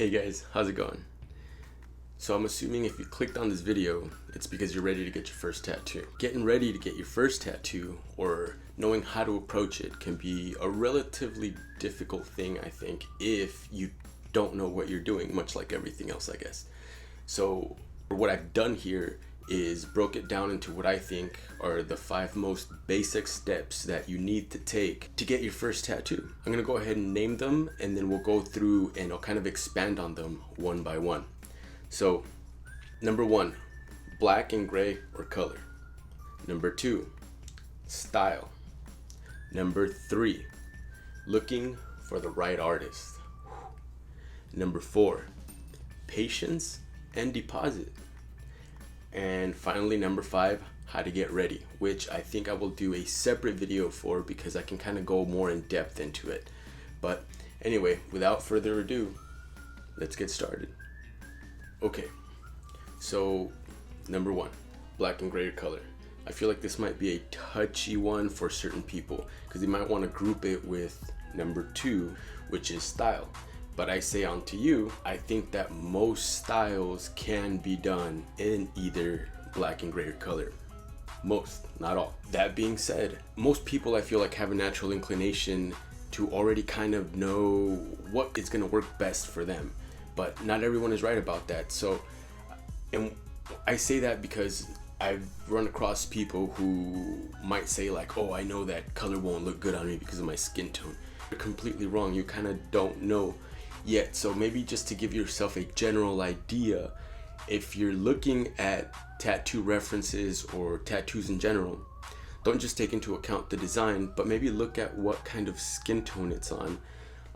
Hey guys, how's it going? So I'm assuming if you clicked on this video, it's because you're ready to get your first tattoo. Getting ready to get your first tattoo or knowing how to approach it can be a relatively difficult thing, I think, if you don't know what you're doing, much like everything else, I guess. So what I've done here is broke it down into what I think are the 5 most basic steps that you need to take to get your first tattoo. I'm gonna go ahead and name them, and then we'll go through and I'll kind of expand on them one by one. So, number 1, black and gray or color. Number 2, style. Number 3, looking for the right artist. Number 4, patience and deposit. And finally, number 5, how to get ready, which I think I will do a separate video for because I can kind of go more in depth into it. But anyway, without further ado, let's get started. Okay, so number 1, black and gray color. I feel like this might be a touchy one for certain people because they might want to group it with number 2, which is style. But I say on to you, I think that most styles can be done in either black and gray color. Most, not all. That being said, most people I feel like have a natural inclination to already kind of know what is going to work best for them. But not everyone is right about that. So, and I say that because I've run across people who might say like, oh, I know that color won't look good on me because of my skin tone. You're completely wrong. You kind of don't know yet. So maybe just to give yourself a general idea, if you're looking at tattoo references or tattoos in general, don't just take into account the design, but maybe look at what kind of skin tone it's on,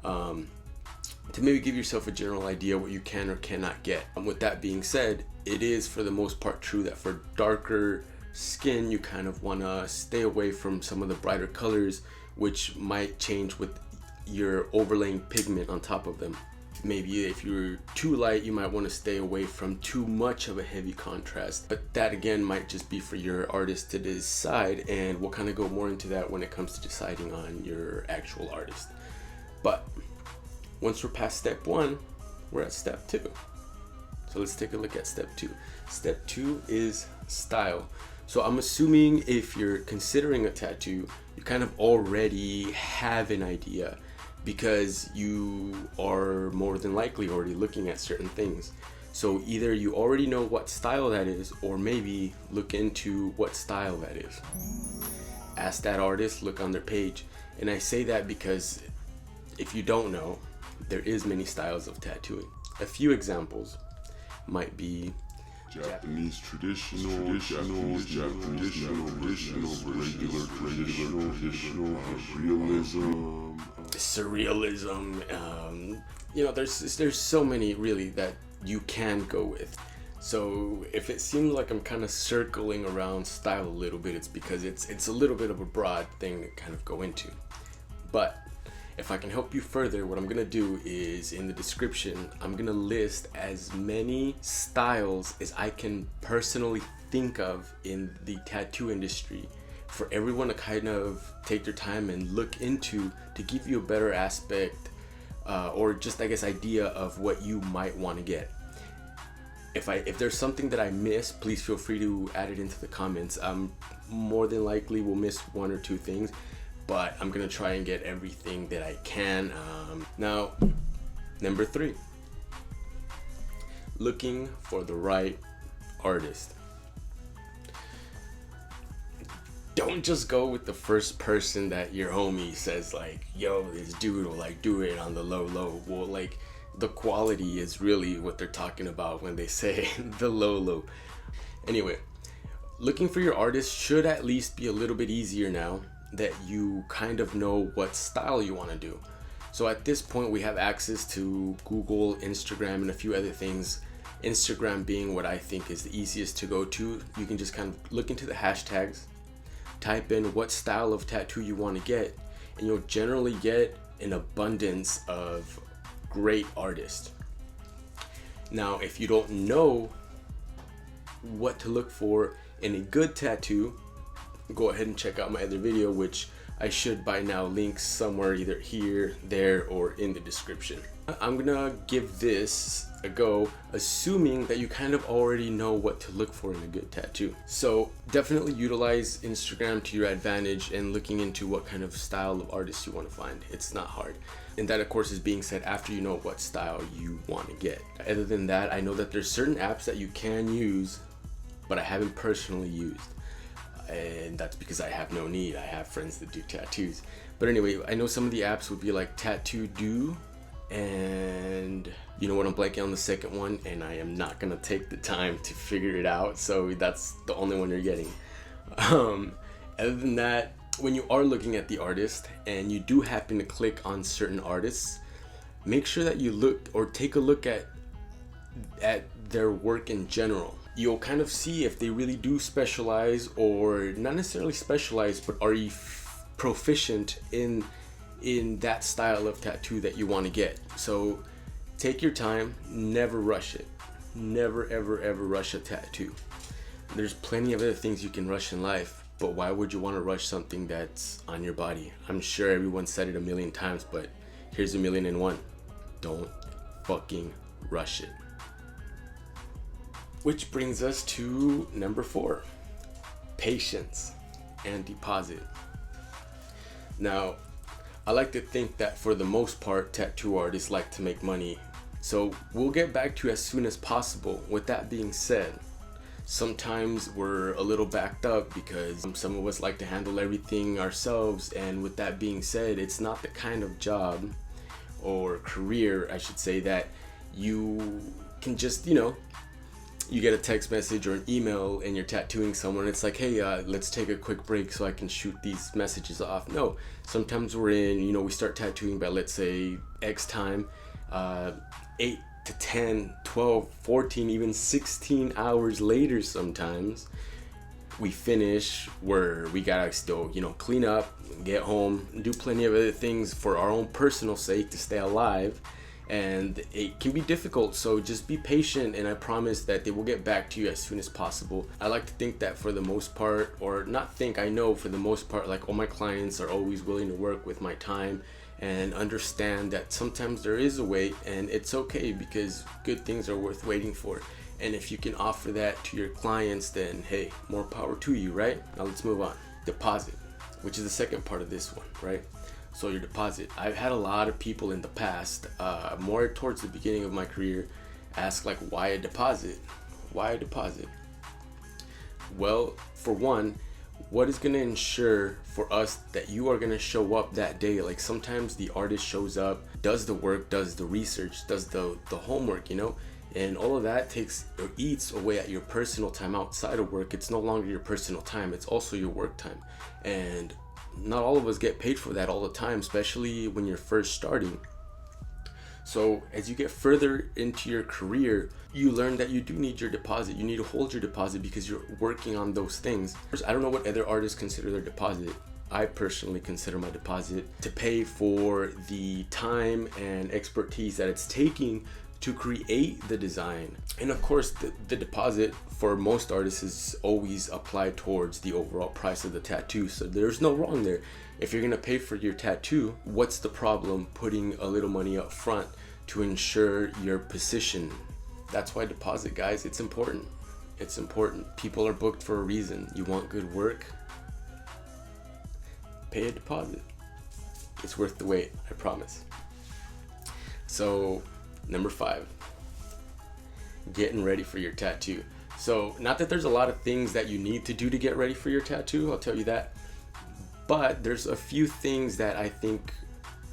to maybe give yourself a general idea what you can or cannot get. With that being said, it is for the most part true that for darker skin, you kind of want to stay away from some of the brighter colors, which might change with your overlaying pigment on top of them. Maybe if you're too light, you might want to stay away from too much of a heavy contrast, but that again might just be for your artist to decide, and we'll kind of go more into that when it comes to deciding on your actual artist. But once we're past step 1, we're at step 2. So let's take a look at step 2. Step 2 is style. So I'm assuming if you're considering a tattoo, you kind of already have an idea because you are more than likely already looking at certain things. So either you already know what style that is, or maybe look into what style that is. Ask that artist, look on their page. And I say that because if you don't know, there is many styles of tattooing. A few examples might be Japanese traditional, regular traditional, realism, surrealism. You know, there's so many really that you can go with. So if it seems like I'm kind of circling around style a little bit, it's because it's a little bit of a broad thing to kind of go into. But if I can help you further, what I'm gonna do is in the description, I'm gonna list as many styles as I can personally think of in the tattoo industry for everyone to kind of take their time and look into to give you a better aspect or just, I guess, idea of what you might want to get. If there's something that I missed, please feel free to add it into the comments. More than likely will miss 1 or 2 things, but I'm gonna try and get everything that I can. Now, number 3, looking for the right artist. Don't just go with the first person that your homie says like, yo, this dude will like do it on the low. Well, like the quality is really what they're talking about when they say the low. Anyway, looking for your artist should at least be a little bit easier now that you kind of know what style you want to do. So at this point we have access to Google, Instagram, and a few other things. Instagram being what I think is the easiest to go to. You can just kind of look into the hashtags, type in what style of tattoo you want to get, and you'll generally get an abundance of great artists. Now if you don't know what to look for in a good tattoo, go ahead and check out my other video, which I should by now link somewhere either here, there, or in the description. I'm gonna give this a go, assuming that you kind of already know what to look for in a good tattoo. So definitely utilize Instagram to your advantage and looking into what kind of style of artist you want to find. It's not hard. And that of course is being said after you know what style you want to get. Other than that, I know that there's certain apps that you can use, but I haven't personally used. And that's because I have no need. I have friends that do tattoos. But anyway, I know some of the apps would be like Tattoo Do, and you know what, I'm blanking on the second one, and I am not gonna take the time to figure it out, so that's the only one you're getting. Other than that, when you are looking at the artist and you do happen to click on certain artists, make sure that you look or take a look at their work in general. You'll kind of see if they really do specialize, or not necessarily specialize, but are you proficient in that style of tattoo that you want to get. So take your time, never rush it. Never ever rush a tattoo. There's plenty of other things you can rush in life, but why would you want to rush something that's on your body? I'm sure everyone said it a million times, but here's a million and one. Don't fucking rush it. Which brings us to number 4, patience and deposit. Now, I like to think that for the most part, tattoo artists like to make money. So we'll get back to you as soon as possible. With that being said, sometimes we're a little backed up because some of us like to handle everything ourselves. And with that being said, it's not the kind of job or career, I should say, that you can just, you get a text message or an email and you're tattooing someone. It's like, hey, let's take a quick break so I can shoot these messages off. No, sometimes we're in, we start tattooing by, let's say, X time, 8 to 10, 12, 14, even 16 hours later sometimes. We finish where we gotta still, clean up, get home, do plenty of other things for our own personal sake to stay alive. And it can be difficult, so just be patient, and I promise that they will get back to you as soon as possible. I like to think that for the most part, or not think, I know for the most part, like all my clients are always willing to work with my time and understand that sometimes there is a wait, and it's okay because good things are worth waiting for. And if you can offer that to your clients, then hey, more power to you, right? Now let's move on. Deposit, which is the second part of this one, right? So your deposit. I've had a lot of people in the past, more towards the beginning of my career, ask like, why a deposit? Why a deposit? Well, for one, what is gonna ensure for us that you are gonna show up that day? Like sometimes the artist shows up, does the work, does the research, does the homework, and all of that takes or eats away at your personal time outside of work. It's no longer your personal time, it's also your work time. And not all of us get paid for that all the time, especially when you're first starting. So as you get further into your career, you learn that you do need your deposit. You need to hold your deposit because you're working on those things. I don't know what other artists consider their deposit. I personally consider my deposit to pay for the time and expertise that it's taking to create the design. And of course, the deposit for most artists is always applied towards the overall price of the tattoo. So there's no wrong there. If you're gonna pay for your tattoo, what's the problem putting a little money up front to ensure your position? That's why deposit, guys, it's important. It's important. People are booked for a reason. You want good work? Pay a deposit. It's worth the wait, I promise. So, number 5, getting ready for your tattoo. So, not that there's a lot of things that you need to do to get ready for your tattoo, I'll tell you that. But there's a few things that I think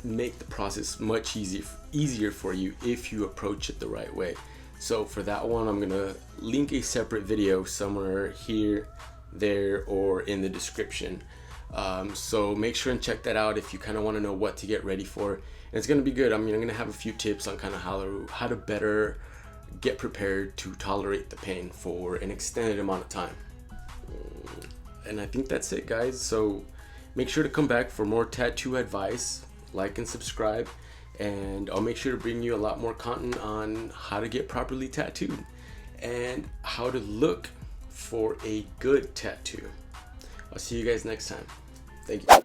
make the process much easier for you if you approach it the right way. So for that one, I'm gonna link a separate video somewhere here, there, or in the description. So make sure and check that out if you kind of want to know what to get ready for. And it's gonna be good. I'm gonna have a few tips on kind of how to better get prepared to tolerate the pain for an extended amount of time. And I think that's it, guys. So make sure to come back for more tattoo advice, like and subscribe, and I'll make sure to bring you a lot more content on how to get properly tattooed and how to look for a good tattoo. I'll see you guys next time. Thank you.